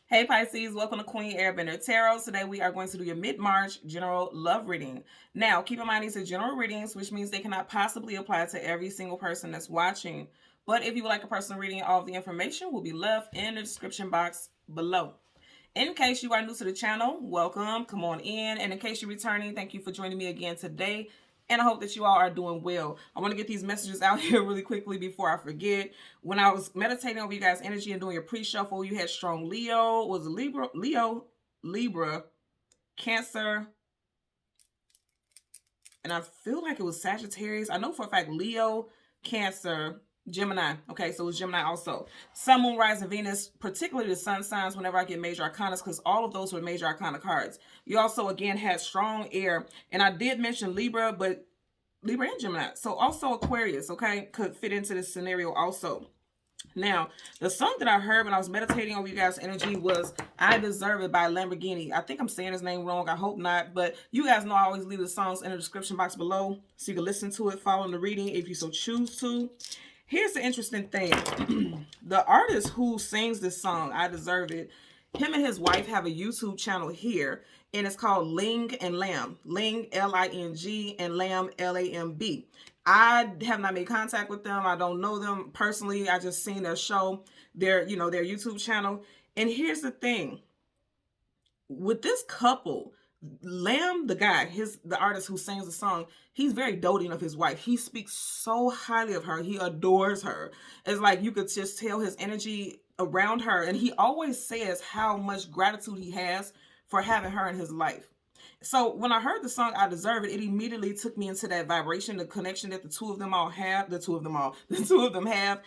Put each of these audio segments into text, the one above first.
Hey Pisces, welcome to Queen Airbender Tarot. Today we are going to do your mid-March general love reading. Now, keep in mind these are general readings, which means they cannot possibly apply to every single person that's watching. But if you would like a personal reading, all of the information will be left in the description box below. In case you are new to the channel, welcome, come on in. And in case you're returning, thank you for joining me again today. And I hope that you all are doing well. I want to get these messages out here really quickly before I forget. When I was meditating over you guys' energy and doing your pre-shuffle, you had strong Leo, was it Libra, Cancer, and I feel like it was Sagittarius. I know for a fact Leo, Cancer, Gemini. Okay, so it's Gemini also. Sun, Moon, Rising, Venus, particularly the sun signs whenever I get major arcanas, because all of those were major arcana cards. You also, again, had strong air. And I did mention Libra, but Libra and Gemini. So also Aquarius, okay, could fit into this scenario also. Now, the song that I heard when I was meditating over you guys' energy was I Deserve It by Lamborghini. I think I'm saying his name wrong. I hope not. But you guys know I always leave the songs in the description box below so you can listen to it following the reading if you so choose to. Here's the interesting thing. The artist who sings this song, I Deserve It, him and his wife have a YouTube channel here, and it's called Ling and Lamb. Ling, L-I-N-G, and Lamb, L-A-M-B. I have not made contact with them. I don't know them personally. I just seen their show, their YouTube channel. And here's the thing. With this couple, Lamb, the artist who sings the song, he's very doting of his wife. He speaks so highly of her. He adores her. It's like you could just tell his energy around her. And he always says how much gratitude he has for having her in his life. So when I heard the song I Deserve It, it immediately took me into that vibration, the connection that the two of them have.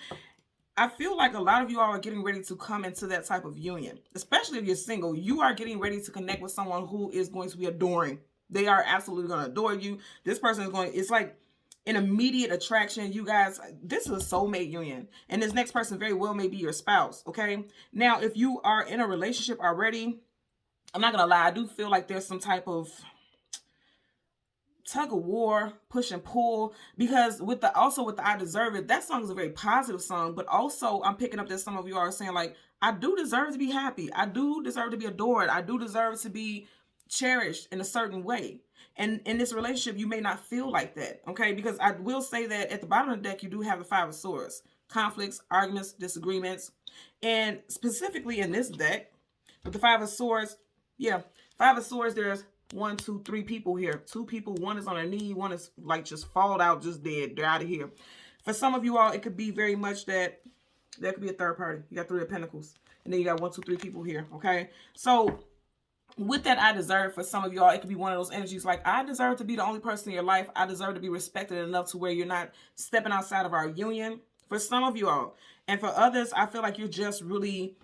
I feel like a lot of you all are getting ready to come into that type of union, especially if you're single. You are getting ready to connect with someone who is going to be adoring. They are absolutely going to adore you. This person is it's like an immediate attraction. You guys, this is a soulmate union. And this next person very well may be your spouse, okay? Now, if you are in a relationship already, I'm not going to lie, I do feel like there's some type of tug of war, push and pull, because with the I Deserve It, that song is a very positive song, but also I'm picking up that some of you are saying, like, I do deserve to be happy. I do deserve to be adored. I do deserve to be cherished in a certain way. And in this relationship, you may not feel like that, okay? Because I will say that at the bottom of the deck, you do have the Five of Swords. Conflicts, arguments, disagreements. And specifically in this deck, with the Five of Swords, Five of Swords, there's 1, 2, 3 people here. 2 people, one is on a knee, one is like just falled out, just dead. They're out of here. For some of you all, it could be very much that there could be a third party. You got 3 of Pentacles. And then you got 1, 2, 3 people here. Okay. So with that I deserve, for some of y'all, it could be one of those energies like, I deserve to be the only person in your life. I deserve to be respected enough to where you're not stepping outside of our union. For some of you all. And for others, I feel like you're just really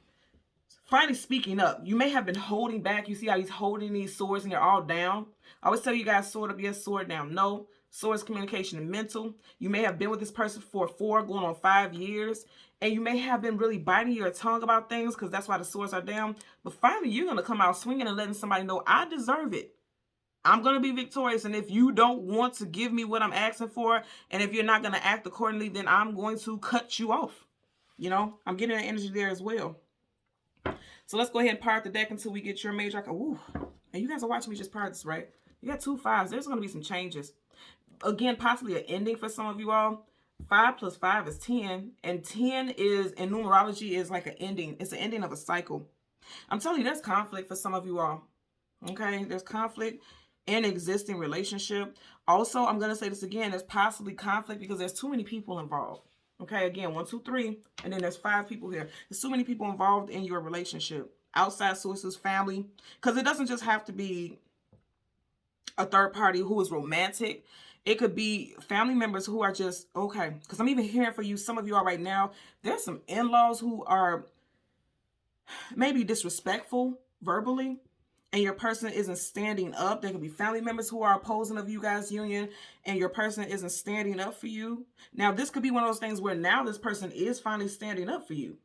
finally speaking up. You may have been holding back. You see how he's holding these swords and they're all down. I always tell you guys, sword up, yes, sword down. No. Swords, communication, and mental. You may have been with this person for 4 going on 5 years. And you may have been really biting your tongue about things because that's why the swords are down. But finally, you're going to come out swinging and letting somebody know, I deserve it. I'm going to be victorious. And if you don't want to give me what I'm asking for, and if you're not going to act accordingly, then I'm going to cut you off. You know, I'm getting that energy there as well. So let's go ahead and part the deck until we get your major arcana. Ooh, and you guys are watching me just part this, right? You got 2 5s. There's going to be some changes. Again, possibly an ending for some of you all. 5 plus 5 is 10. And 10 is, in numerology, is like an ending. It's an ending of a cycle. I'm telling you, there's conflict for some of you all. Okay? There's conflict in existing relationship. Also, I'm going to say this again. There's possibly conflict because there's too many people involved. Okay, again, 1, 2, 3, and then there's 5 people here. There's too many people involved in your relationship. Outside sources, family. Because it doesn't just have to be a third party who is romantic. It could be family members who are just, okay. Because I'm even hearing for you, some of you are right now, there's some in-laws who are maybe disrespectful verbally. And your person isn't standing up. There could be family members who are opposing of you guys' union, and your person isn't standing up for you. Now, this could be one of those things where now this person is finally standing up for you.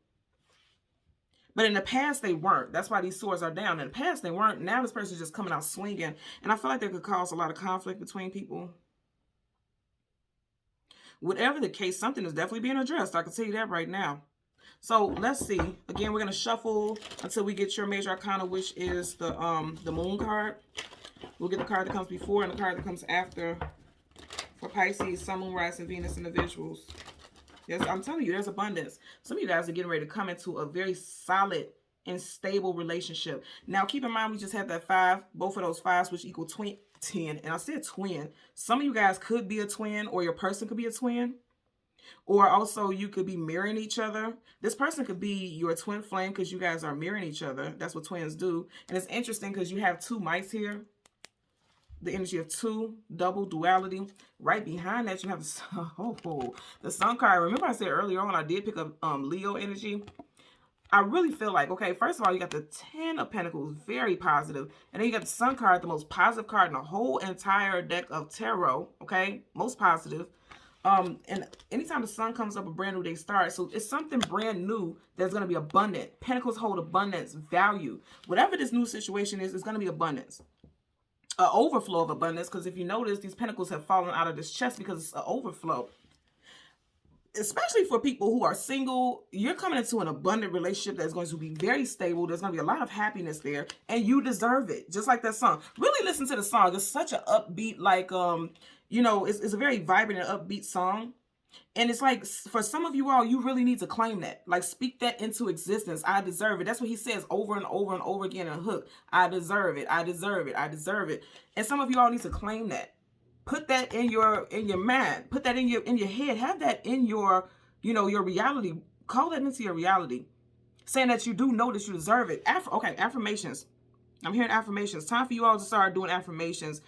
But in the past, they weren't. That's why these swords are down. In the past, they weren't. Now this person is just coming out swinging. And I feel like that could cause a lot of conflict between people. Whatever the case, something is definitely being addressed. I can tell you that right now. So let's see. Again, we're gonna shuffle until we get your major arcana, which is the moon card. We'll get the card that comes before and the card that comes after for Pisces, Sun, Moon, Rising, Venus individuals. Yes, I'm telling you, there's abundance. Some of you guys are getting ready to come into a very solid and stable relationship. Now, keep in mind, we just had that 5, both of those 5s, which equal 10. And I said twin. Some of you guys could be a twin, or your person could be a twin. Or also, you could be mirroring each other. This person could be your twin flame because you guys are mirroring each other. That's what twins do. And it's interesting because you have 2 mice here. The energy of 2, double duality. Right behind that, you have the sun card. Remember I said earlier on, I did pick up Leo energy. I really feel like, okay, first of all, you got the 10 of Pentacles, very positive. And then you got the Sun card, the most positive card in the whole entire deck of tarot, okay? Most positive. And anytime the sun comes up, a brand new day starts. So it's something brand new that's going to be abundant. Pentacles hold abundance, value. Whatever this new situation is, it's going to be abundance. An overflow of abundance, because if you notice, these pentacles have fallen out of this chest because it's an overflow. Especially for people who are single, you're coming into an abundant relationship that's going to be very stable. There's going to be a lot of happiness there, and you deserve it. Just like that song. Really listen to the song. It's such an upbeat, like, you know, it's a very vibrant and upbeat song. And it's like, for some of you all, you really need to claim that. Like, speak that into existence. I deserve it. That's what he says over and over and over again in a hook. I deserve it. I deserve it. I deserve it. And some of you all need to claim that. Put that in your mind. Put that in your head. Have that in your, you know, your reality. Call that into your reality. Saying that you do know that you deserve it. Okay, affirmations. I'm hearing affirmations. Time for you all to start doing affirmations.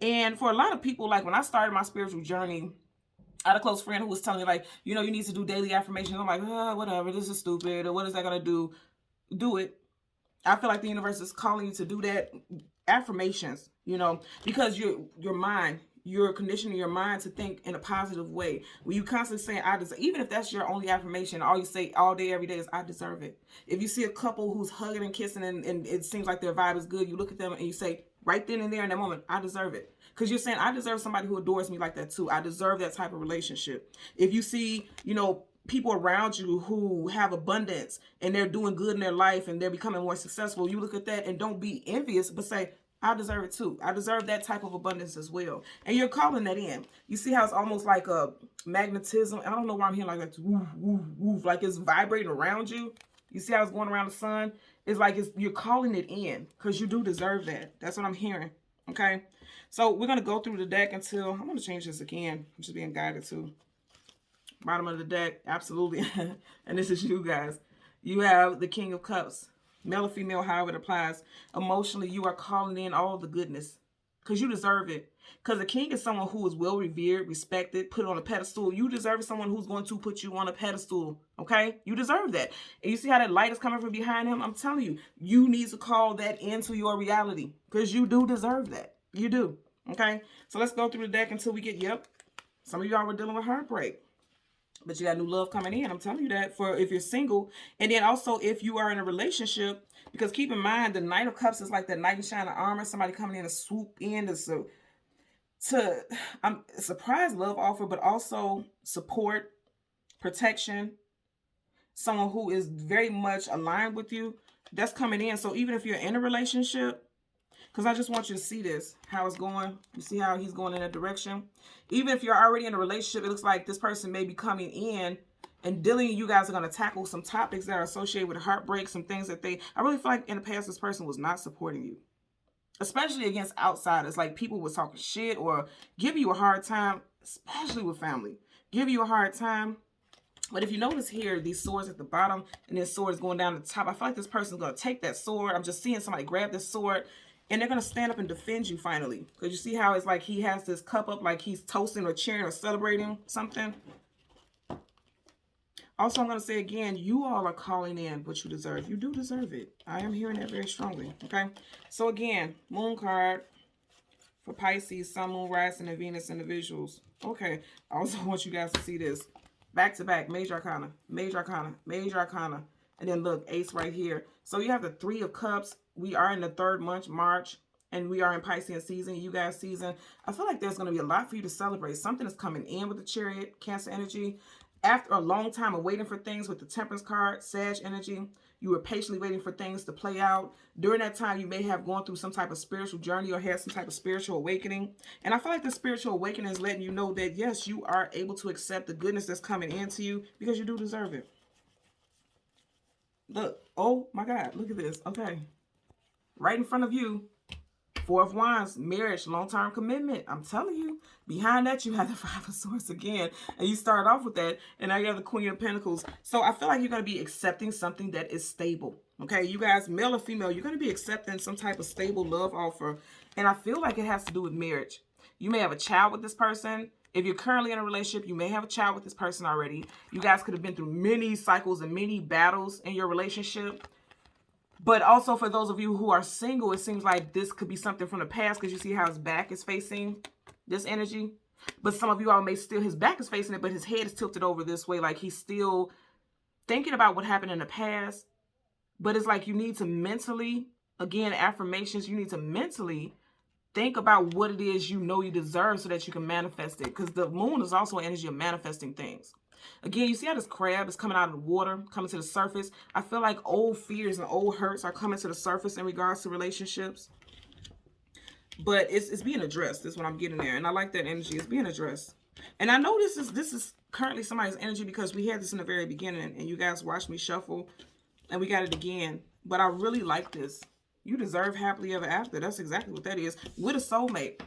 And for a lot of people, like when I started my spiritual journey, I had a close friend who was telling me, like, you know, you need to do daily affirmations. I'm like, oh, whatever, this is stupid. Or what is that going to do? Do it. I feel like the universe is calling you to do that. Affirmations, you know, because your mind, you're conditioning your mind to think in a positive way. When you constantly saying, I deserve, even if that's your only affirmation, all you say all day, every day is, I deserve it. If you see a couple who's hugging and kissing and it seems like their vibe is good, you look at them and you say, right then and there in that moment, I deserve it. Because you're saying, I deserve somebody who adores me like that too. I deserve that type of relationship. If you see, you know, people around you who have abundance and they're doing good in their life and they're becoming more successful, you look at that and don't be envious, but say, I deserve it too. I deserve that type of abundance as well. And you're calling that in. You see how it's almost like a magnetism. I don't know why I'm hearing like that. Woof, woof, woof, like it's vibrating around you. You see how it's going around the sun? It's like you're calling it in because you do deserve that. That's what I'm hearing. Okay. So we're going to go through the deck until, I'm going to change this again. I'm just being guided to. Bottom of the deck. Absolutely. And this is you guys. You have the King of Cups. Male or female, however it applies. Emotionally, you are calling in all the goodness because you deserve it. Because the king is someone who is well revered, respected, put on a pedestal. You deserve someone who's going to put you on a pedestal. Okay? You deserve that. And you see how that light is coming from behind him? I'm telling you, you need to call that into your reality because you do deserve that. You do. Okay? So let's go through the deck until we get, yep. Some of y'all were dealing with heartbreak. But you got new love coming in. I'm telling you that for if you're single. And then also if you are in a relationship. Because keep in mind, the Knight of Cups is like that knight in shining armor. Somebody coming in to swoop in to surprise love offer. But also support, protection. Someone who is very much aligned with you. That's coming in. So even if you're in a relationship. Because I just want you to see this, how it's going. You see how he's going in that direction? Even if you're already in a relationship, it looks like this person may be coming in and dealing, you guys are going to tackle some topics that are associated with heartbreak, some things that I really feel like in the past, this person was not supporting you. Especially against outsiders, like people was talking shit or give you a hard time, especially with family. Give you a hard time. But if you notice here, these swords at the bottom and then swords going down the top, I feel like this person's going to take that sword. I'm just seeing somebody grab this sword. And they're going to stand up and defend you finally. Because you see how it's like he has this cup up like he's toasting or cheering or celebrating something. Also, I'm going to say again, you all are calling in what you deserve. You do deserve it. I am hearing that very strongly. Okay. So again, moon card for Pisces, Sun, Moon, Rising, and Venus individuals. Okay. I also want you guys to see this. Back to back. Major Arcana. Major Arcana. Major Arcana. And then look, Ace right here. So you have the 3 of Cups. We are in the 3rd month, March, and we are in Pisces season, you guys season. I feel like there's going to be a lot for you to celebrate. Something is coming in with the Chariot, Cancer energy. After a long time of waiting for things with the Temperance card, Sag energy, you were patiently waiting for things to play out. During that time, you may have gone through some type of spiritual journey or had some type of spiritual awakening. And I feel like the spiritual awakening is letting you know that, yes, you are able to accept the goodness that's coming into you because you do deserve it. Look, oh my God, look at this. Okay. Right in front of you, Four of Wands, marriage, long-term commitment. I'm telling you, behind that, you have the Five of Swords again. And you start off with that, and now you have the Queen of Pentacles. So I feel like you're going to be accepting something that is stable. Okay, you guys, male or female, you're going to be accepting some type of stable love offer. And I feel like it has to do with marriage. You may have a child with this person. If you're currently in a relationship, you may have a child with this person already. You guys could have been through many cycles and many battles in your relationship. But also for those of you who are single, it seems like this could be something from the past because you see how his back is facing this energy. But some of you all may still, his back is facing it, but his head is tilted over this way. Like he's still thinking about what happened in the past. But it's like you need to mentally, again, affirmations, you need to mentally think about what it is you know you deserve so that you can manifest it. Because the moon is also an energy of manifesting things. Again, you see how this crab is coming out of the water, coming to the surface? I feel like old fears and old hurts are coming to the surface in regards to relationships. But it's being addressed. That's what I'm getting there. And I like that energy. It's being addressed. And I know this is currently somebody's energy because we had this in the very beginning. And you guys watched me shuffle. And we got it again. But I really like this. You deserve happily ever after. That's exactly what that is. With a soulmate.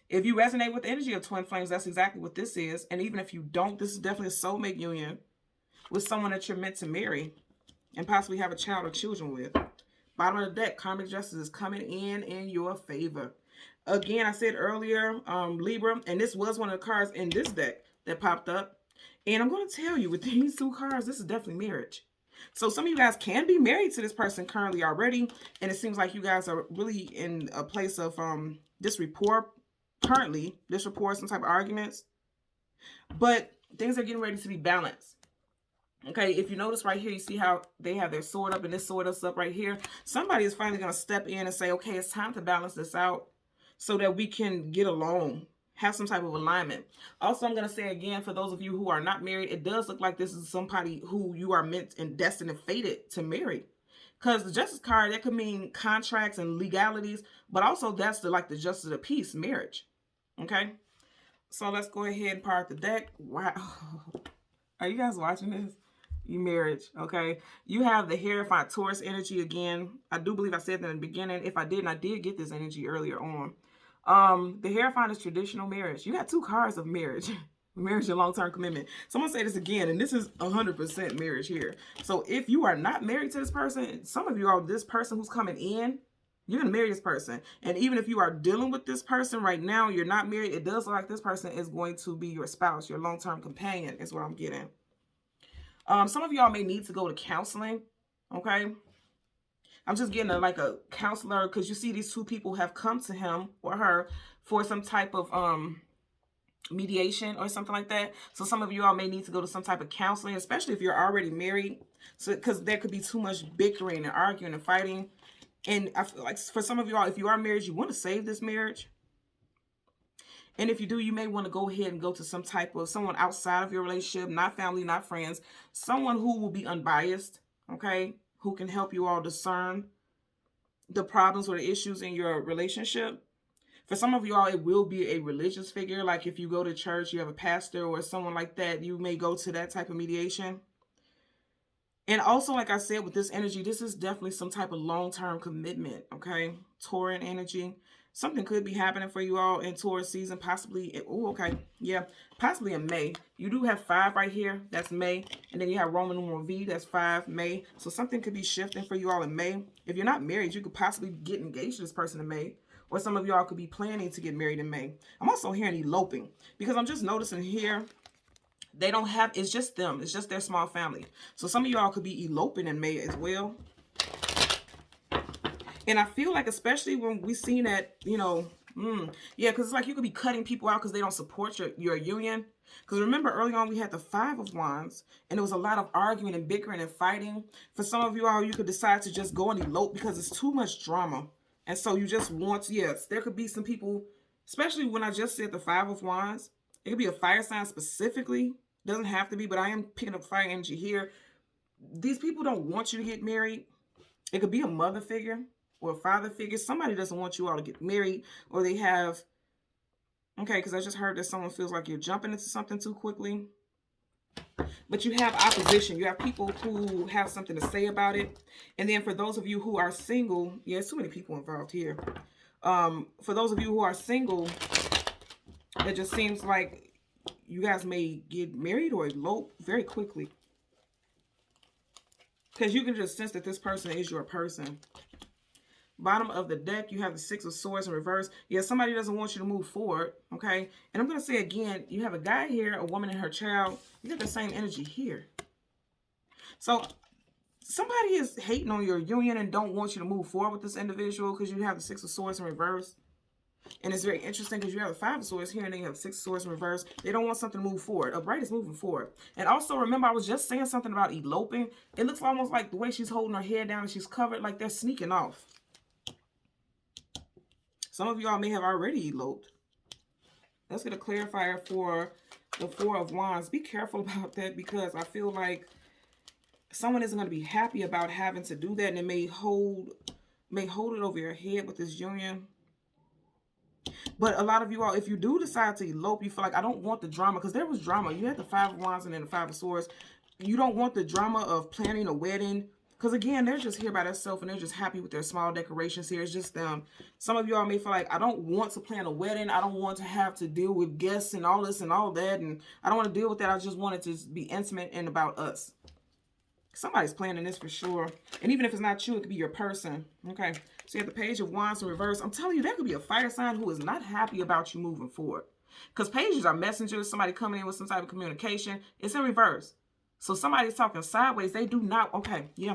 If you resonate with the energy of twin flames, that's exactly what this is. And even if you don't, this is definitely a soulmate union with someone that you're meant to marry and possibly have a child or children with. Bottom of the deck, karmic justice is coming in your favor. Again, I said earlier, Libra, and this was one of the cards in this deck that popped up. And I'm going to tell you, with these two cards, this is definitely marriage. So some of you guys can be married to this person currently already. And it seems like you guys are really in a place of this rapport. Currently, this report, some type of arguments, but things are getting ready to be balanced. Okay, if you notice right here, you see how they have their sword up and this sword is up right here. Somebody is finally going to step in and say, okay, it's time to balance this out so that we can get along, have some type of alignment. Also, I'm going to say again, for those of you who are not married, it does look like this is somebody who you are meant and destined and fated to marry. Because the Justice card, that could mean contracts and legalities, but also that's the Justice of the Peace, marriage. Okay? So let's go ahead and part the deck. Wow. Are you guys watching this? You marriage, okay? You have the Hierophant Taurus energy again. I do believe I said that in the beginning. If I didn't, I did get this energy earlier on. The Hierophant is traditional marriage. You got two cards of marriage. Marriage and long-term commitment. So I'm going to say this again, and this is 100% marriage here. So if you are not married to this person, some of you are this person who's coming in, you're going to marry this person. And even if you are dealing with this person right now, you're not married, it does look like this person is going to be your spouse, your long-term companion is what I'm getting. Some of y'all may need to go to counseling, okay? I'm just getting a counselor because you see these two people have come to him or her for some type of mediation or something like that. So some of you all may need to go to some type of counseling, especially if you're already married. So because there could be too much bickering and arguing and fighting. And I feel like for some of you all, if you are married, you want to save this marriage. And if you do, you may want to go ahead and go to some type of someone outside of your relationship, not family, not friends, someone who will be unbiased, okay, who can help you all discern the problems or the issues in your relationship. For some of you all, it will be a religious figure. Like if you go to church, you have a pastor or someone like that, you may go to that type of mediation. And also, like I said, with this energy, this is definitely some type of long-term commitment, okay? Tauran energy. Something could be happening for you all in Taurus season, possibly. Oh, okay. Yeah, possibly in May. You do have 5 right here. That's May. And then you have Roman numeral V. That's 5, May. So something could be shifting for you all in May. If you're not married, you could possibly get engaged to this person in May. Or some of y'all could be planning to get married in May. I'm also hearing eloping. Because I'm just noticing here, they don't have, it's just them. It's just their small family. So some of y'all could be eloping in May as well. And I feel like, especially when we seen that, you know, yeah, because it's like you could be cutting people out because they don't support your union. Because remember, early on, we had the 5 of Wands, and there was a lot of arguing and bickering and fighting. For some of you all, you could decide to just go and elope because it's too much drama. And so you just want, yes, there could be some people, especially when I just said the 5 of Wands, it could be a fire sign specifically Doesn't have to be, but I am picking up fire energy here. These people don't want you to get married. It could be a mother figure or a father figure. Somebody doesn't want you all to get married, or they have, okay, because I just heard that someone feels like you're jumping into something too quickly. But you have opposition. You have people who have something to say about it. And then for those of you who are single, yeah, there's too many people involved here. For those of you who are single, it just seems like you guys may get married or elope very quickly. Because you can just sense that this person is your person. Bottom of the deck, you have the Six of Swords in reverse. Yeah, somebody doesn't want you to move forward, okay? And I'm going to say again, you have a guy here, a woman and her child. You got the same energy here. So somebody is hating on your union and don't want you to move forward with this individual because you have the Six of Swords in reverse. And it's very interesting because you have the Five of Swords here and then you have the Six of Swords in reverse. They don't want something to move forward. Upright is moving forward. And also, remember, I was just saying something about eloping. It looks almost like the way she's holding her head down and she's covered, like they're sneaking off. Some of y'all may have already eloped. Let's get a clarifier for the Four of Wands. Be careful about that because I feel like someone isn't going to be happy about having to do that, and it may hold it over your head with this union. But a lot of you all, if you do decide to elope, you feel like, I don't want the drama, because there was drama. You had the Five of Wands and then the Five of Swords. You don't want the drama of planning a wedding. Because again, they're just here by themselves and they're just happy with their small decorations here. It's just them. Some of y'all may feel like, I don't want to plan a wedding. I don't want to have to deal with guests and all this and all that. And I don't want to deal with that. I just want it to be intimate and about us. Somebody's planning this for sure. And even if it's not you, it could be your person. Okay. So you have the Page of Wands in reverse. I'm telling you, that could be a fire sign who is not happy about you moving forward. Because pages are messengers. Somebody coming in with some type of communication. It's in reverse. So somebody's talking sideways. They do not. Okay, yeah.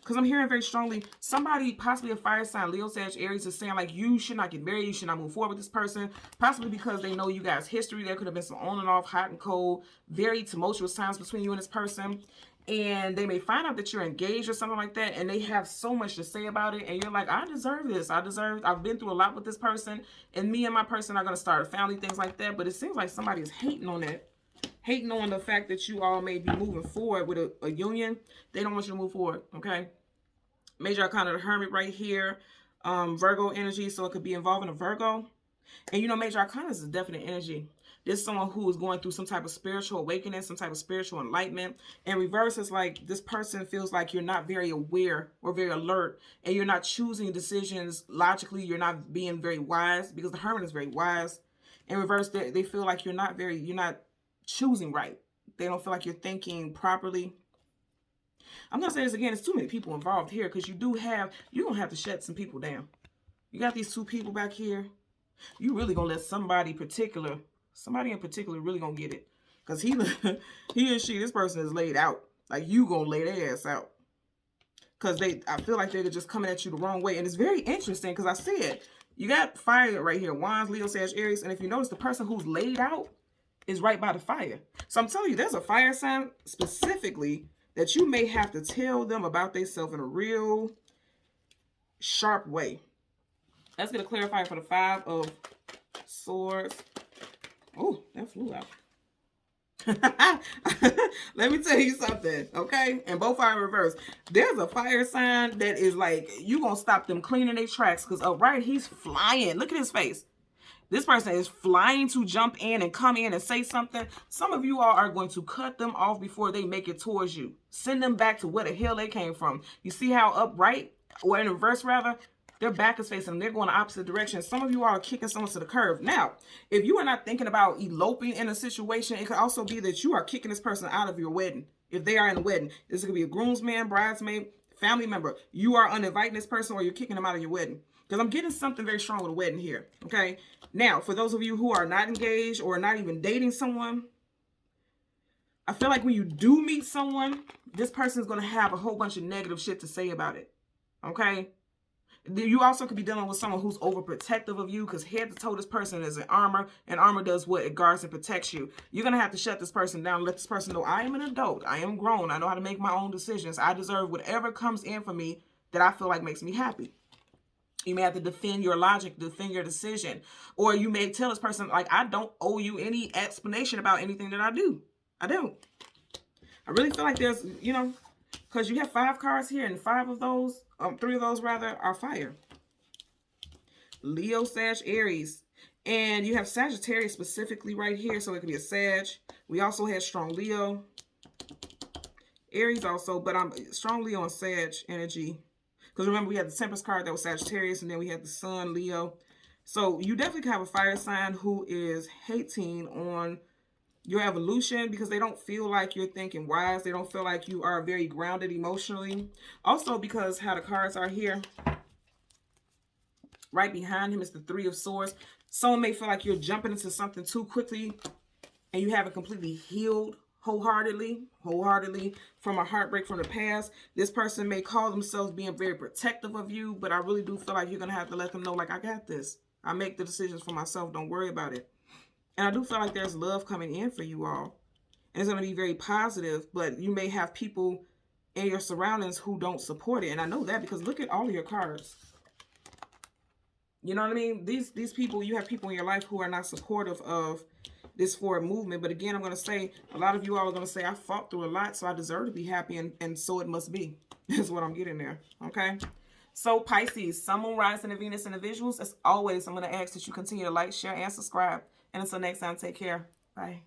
Because I'm hearing very strongly, somebody, possibly a fire sign, Leo, Sag, Aries, is saying like, you should not get married. You should not move forward with this person. Possibly because they know you guys' history. There could have been some on and off, hot and cold, very tumultuous times between you and this person. And they may find out that you're engaged or something like that. And they have so much to say about it. And you're like, I deserve this. I've been through a lot with this person. And me and my person are going to start a family, things like that. But it seems like somebody is hating on that. Hating on the fact that you all may be moving forward with a union. They don't want you to move forward, okay? Major Arcana, the Hermit right here. Virgo energy, so it could be involving a Virgo. And you know, Major Arcana is a definite energy. This is someone who is going through some type of spiritual awakening, some type of spiritual enlightenment. And reverse is like this person feels like you're not very aware or very alert. And you're not choosing decisions logically. You're not being very wise because the Hermit is very wise. In reverse, they feel like you're not choosing right. They don't feel like you're thinking properly. I'm going to say this again. There's too many people involved here because you're going to have to shut some people down. You got these two people back here. You really going to let somebody in particular really going to get it. Because he or she, this person is laid out. Like you going to lay their ass out. Because I feel like they're just coming at you the wrong way. And it's very interesting because I said, you got fire right here. Wands, Leo, Sag, Aries. And if you notice, the person who's laid out is right by the fire. So I'm telling you, there's a fire sign specifically that you may have to tell them about themselves in a real sharp way. Let's get a clarifier for the Five of Swords. Oh, that flew out. Let me tell you something, okay? And both are in reverse. There's a fire sign that is like, you gonna stop them cleaning their tracks because upright, he's flying. Look at his face. This person is flying to jump in and come in and say something. Some of you all are going to cut them off before they make it towards you. Send them back to where the hell they came from. You see how upright, or in reverse rather, their back is facing them. They're going the opposite direction. Some of you all are kicking someone to the curb. Now, if you are not thinking about eloping in a situation, it could also be that you are kicking this person out of your wedding. If they are in a wedding, this could be a groomsman, bridesmaid, family member. You are uninviting this person or you're kicking them out of your wedding. Because I'm getting something very strong with a wedding here, okay? Now, for those of you who are not engaged or not even dating someone, I feel like when you do meet someone, this person is going to have a whole bunch of negative shit to say about it, okay? You also could be dealing with someone who's overprotective of you because head to toe this person is in armor, and armor does what? It guards and protects you. You're going to have to shut this person down, let this person know, I am an adult, I am grown, I know how to make my own decisions, I deserve whatever comes in for me that I feel like makes me happy. You may have to defend your logic, defend your decision. Or you may tell this person, like, I don't owe you any explanation about anything that I do. I do. I really feel like there's, you know, because you have 5 cards here, and 5 of those, 3 of those rather, are fire. Leo, Sag, Aries. And you have Sagittarius specifically right here, so it could be a Sag. We also had strong Leo. Aries also, but I'm strong Leo and Sag energy. Because remember, we had the Temperance card that was Sagittarius, and then we had the Sun, Leo. So you definitely can have a fire sign who is hating on your evolution because they don't feel like you're thinking wise. They don't feel like you are very grounded emotionally. Also, because how the cards are here, right behind him is the 3 of Swords. Someone may feel like you're jumping into something too quickly and you haven't completely healed wholeheartedly from a heartbreak from the past. This person may call themselves being very protective of you, but I really do feel like you're going to have to let them know, like, I got this. I make the decisions for myself. Don't worry about it. And I do feel like there's love coming in for you all. And it's going to be very positive, but you may have people in your surroundings who don't support it. And I know that because look at all of your cards. You know what I mean? These people, you have people in your life who are not supportive of this forward movement. But again, I'm going to say, a lot of you all are going to say, I fought through a lot, so I deserve to be happy, and so it must be. Is what I'm getting there. Okay? So Pisces, Sun, Moon, Rising, and Venus individuals, as always, I'm going to ask that you continue to like, share, and subscribe. And until next time, take care. Bye.